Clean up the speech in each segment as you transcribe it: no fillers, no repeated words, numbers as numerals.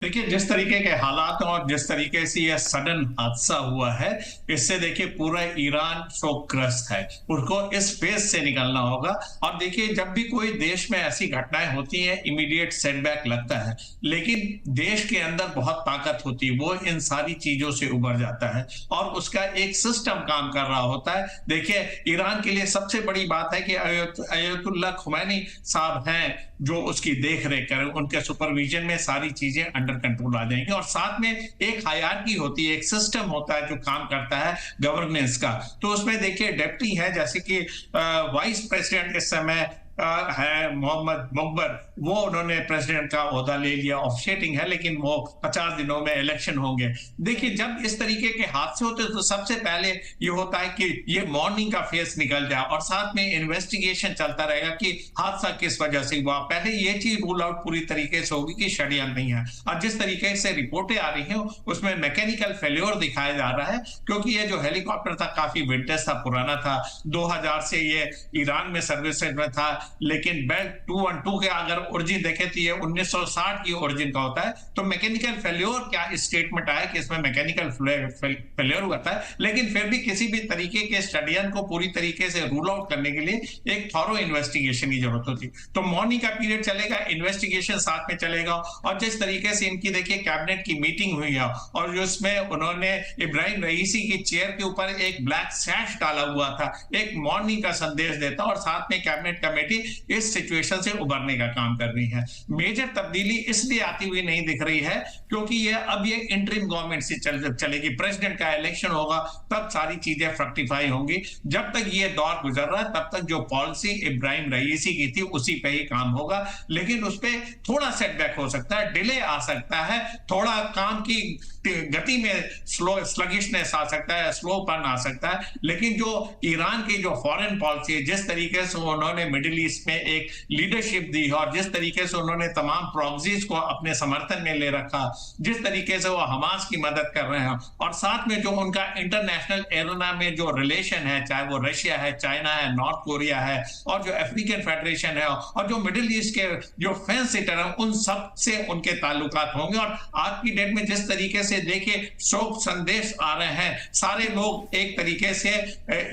देखिए, जिस तरीके के हालात और जिस तरीके से यह सडन हादसा हुआ है, इससे देखिए पूरा ईरान शोकग्रस्त है। उसको इस फेज़ से निकलना होगा और देखिए जब भी कोई देश में ऐसी घटनाएँ होती हैं, इमीडिएट सेटबैक लगता है, लेकिन देश के अंदर बहुत ताकत होती है, वो इन सारी चीज़ों से उभर जाता है और उसका एक सिस्टम काम कर रहा होता है। देखिए, ईरान के लिए सबसे बड़ी बात है कि अयतुल्लाह खुमैनी साहब हैं, जो उसकी देख-रेख करें, उनके सुपरविज़न में सारी चीज़ें अंडर कंट्रोल आ जाएँगी और साथ में एक हायरार्की होती है, एक सिस्टम होता है जो काम करता है गवर्नेंस का। तो उसमें देखिए डेप्टी है जैसे कि वाइस प्रेसिडेंट इस समय है मोहम्मद मुकबर, वो उन्होंने प्रेसिडेंट का ओहदा ले लिया, ऑफिशिएटिंग है लेकिन वो 50 दिनों में इलेक्शन होंगे। देखिए जब इस तरीके के हादसे होते हैं तो सबसे पहले ये होता है कि ये मॉर्निंग का फेस निकल जाए और साथ में इन्वेस्टिगेशन चलता रहेगा कि हादसा किस वजह से हुआ। पहले ये चीज़ रूल आउट पूरी तरीके से होगी कि षड्यंत्र नहीं है और जिस तरीके से रिपोर्टें आ रही हैं उसमें मैकेनिकल फेल्योर दिखाया जा रहा है क्योंकि ये जो हेलीकॉप्टर था काफ़ी विंटेज था, पुराना था, 2000 से ये ईरान में सर्विसेज में था लेकिन बेल्ट 212 के अगर ओरिजिन देखें तो ये 1960 की ओरिजिन का होता है। तो मैकेनिकल फेल्योर क्या स्टेटमेंट आया कि इसमें मैकेनिकल फेल्योर हुआ था, लेकिन फिर भी किसी भी तरीके के षड्यंत्र को पूरी तरीके से रूल आउट करने के लिए एक थॉरो इन्वेस्टिगेशन की जरूरत होती। तो मॉर्निंग का पीरियड चलेगा, इन्वेस्टिगेशन साथ में चलेगा और जिस तरीके से इनकी देखिए कैबिनेट की मीटिंग हुई है और जो इसमें उन्होंने इब्राहिम रईसी की चेयर के ऊपर एक ब्लैक सैश डाला हुआ था, एक मॉर्निंग का संदेश देता और साथ में कैबिनेट कमेटी इस सिचुएशन से उबरने का काम कर रही है। मेजर तब्दीली इसलिए आती हुई नहीं दिख रही है क्योंकि ये इंटरिम गवर्नमेंट से चलेगी, प्रेसिडेंट का इलेक्शन होगा तब सारी चीजें फ्रक्टिफाई होंगी। जब तक ये दौर गुजर रहा है तब तक जो पॉलिसी इब्राहिम रईसी की थी उसी पे ही काम होगा, लेकिन उस पे थोड़ा सेटबैक हो सकता है, डिले आ सकता है, थोड़ा काम की गति में स्लगिशनेस आ सकता है, स्लोपन आ सकता है, लेकिन जो ईरान की जो फॉरेन पॉलिसी है, जिस तरीके से उन्होंने मिडिल ईस्ट में एक लीडरशिप दी है और जिस तरीके से उन्होंने तमाम प्रॉक्सीज को अपने समर्थन में ले रखा, जिस तरीके से वो हमास की मदद कर रहे हैं और साथ में जो उनका इंटरनेशनल एरोना में जो रिलेशन है, चाहे वो रशिया है, चाइना है, नॉर्थ कोरिया है और जो अफ्रीकन फेडरेशन है और जो मिडिल ईस्ट के जो फेंस सिटर है, उन सब से उनके ताल्लुकात होंगे और आज की डेट में जिस तरीके से देखिए शोक संदेश आ रहे हैं, सारे लोग एक तरीके से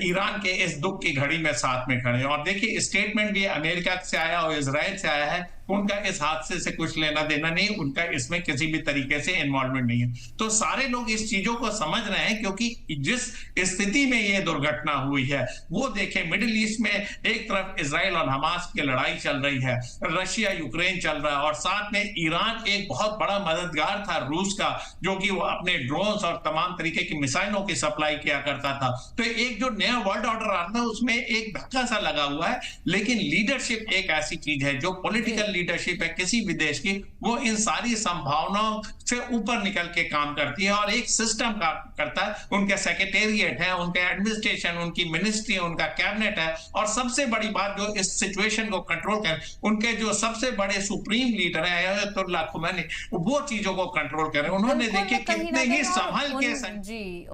ईरान के इस दुख की घड़ी में साथ में खड़े हैं और देखिए स्टेटमेंट भी अमेरिका से आया और इजराइल से आया है, उनका इस हादसे से कुछ लेना देना नहीं, उनका इसमें किसी भी तरीके से इन्वॉल्वमेंट नहीं है। तो सारे लोग इस चीजों को समझ रहे हैं क्योंकि जिस स्थिति में ये दुर्घटना हुई है वो देखें, मिडिल ईस्ट में एक तरफ इजराइल और हमास की लड़ाई चल रही है, रशिया यूक्रेन चल रहा है और साथ में ईरान एक बहुत बड़ा मददगार था रूस का, जो कि वो अपने ड्रोन्स और तमाम तरीके की मिसाइलों की सप्लाई किया करता था। तो एक जो नया वर्ल्ड ऑर्डर आ रहा था उसमें एक धक्का सा लगा हुआ है, लेकिन लीडरशिप एक ऐसी चीज है जो पॉलिटिकल लीडरशिप है किसी भी देश की, वो इन सारी संभावनाओं से ऊपर निकल के काम करती है और एक सिस्टम का करता है। उनके सेक्रेटेरिएट है, उनके एडमिनिस्ट्रेशन, उनकी मिनिस्ट्री, उनका कैबिनेट है और सबसे बड़ी बात जो इस सिचुएशन को कंट्रोल कर, उनके जो सबसे बड़े सुप्रीम लीडर है अयतुल्लाह खुमैनी, वो चीजों को कंट्रोल करें। उन्होंने देखिए कितने ही संभल के जी